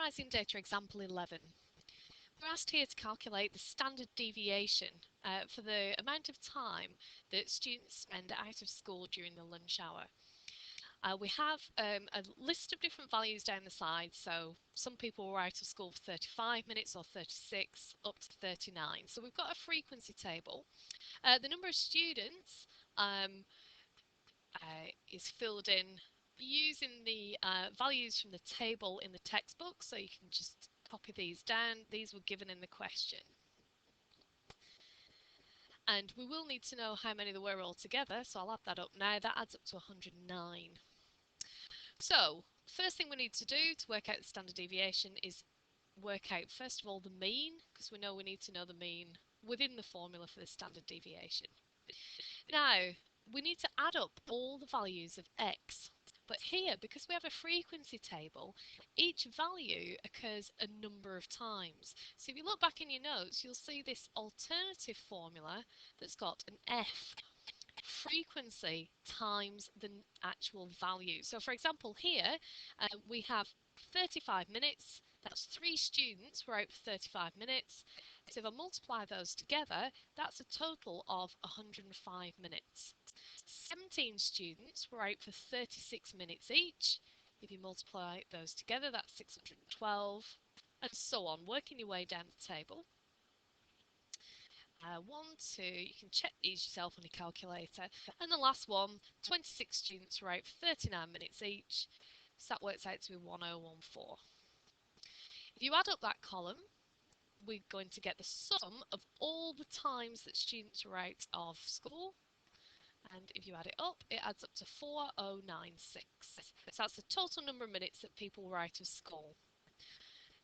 Summarising data example 11. We're asked here to calculate the standard deviation for the amount of time that students spend out of school during the lunch hour. We have a list of different values down the side, so some people were out of school for 35 minutes or 36 up to 39. So we've got a frequency table. The number of students is filled in using the values from the table in the textbook, so you can just copy these down. These were given in the question. And we will need to know how many there were altogether, so I'll add that up now. That adds up to 109. So, first thing we need to do to work out the standard deviation is work out, first of all, the mean, because we know we need to know the mean within the formula for the standard deviation. Now, we need to add up all the values of x. But here, because we have a frequency table, each value occurs a number of times. So if you look back in your notes, you'll see this alternative formula that's got an f, frequency times the actual value. So for example, here we have 35 minutes. That's 3 students who are out for 35 minutes. So if I multiply those together, that's a total of 105 minutes. 17 students were out for 36 minutes each. If you multiply those together, that's 612, and so on, working your way down the table. 1, 2, you can check these yourself on your calculator. And the last one, 26 students were out for 39 minutes each. So that works out to be 1014. If you add up that column, we're going to get the sum of all the times that students were out of school. And if you add it up, it adds up to 4096. So that's the total number of minutes that people were out of school.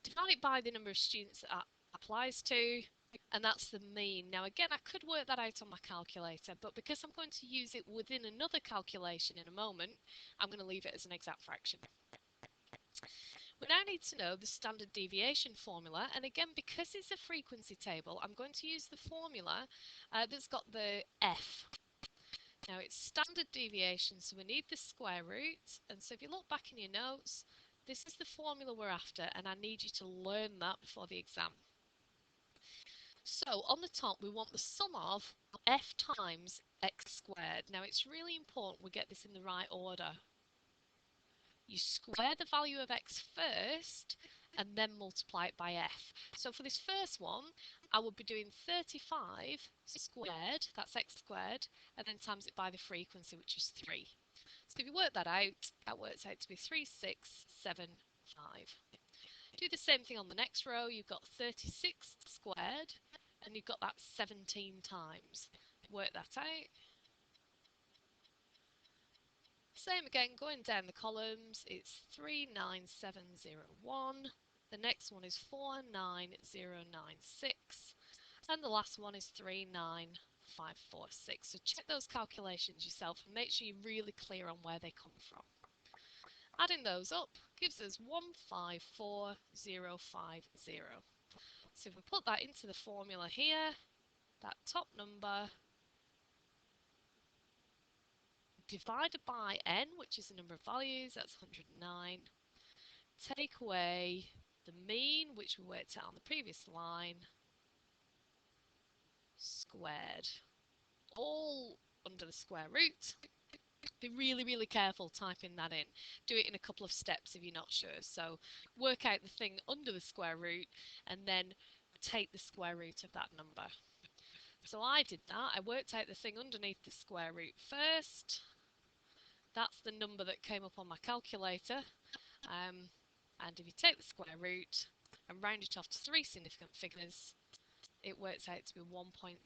Divide it by the number of students that applies to, and that's the mean. Now again, I could work that out on my calculator, but because I'm going to use it within another calculation in a moment, I'm going to leave it as an exact fraction. We now need to know the standard deviation formula, and again, because it's a frequency table, I'm going to use the formula that's got the f. Now it's standard deviation, so we need the square root, and so if you look back in your notes, this is the formula we're after, and I need you to learn that before the exam. So on the top, we want the sum of f times x squared. Now it's really important we get this in the right order. You square the value of x first and then multiply it by f. So for this first one, I would be doing 35 squared, that's x squared, and then times it by the frequency, which is 3. So if you work that works out to be 3675. Do the same thing on the next row. You've got 36 squared, and you've got that 17 times. Work that out. Same again, going down the columns, it's 39701. The next one is 49096. And the last one is 39546. So check those calculations yourself and make sure you're really clear on where they come from. Adding those up gives us 154050. So if we put that into the formula here, that top number divided by n, which is the number of values, that's 109. Take away the mean, which we worked out on the previous line, squared, all under the square root. Be really, really careful typing that in. Do it in a couple of steps if you're not sure. So work out the thing under the square root and then take the square root of that number. So I did that. I worked out the thing underneath the square root first. That's the number that came up on my calculator. And if you take the square root and round it off to 3 significant figures, it works out to be 1.09.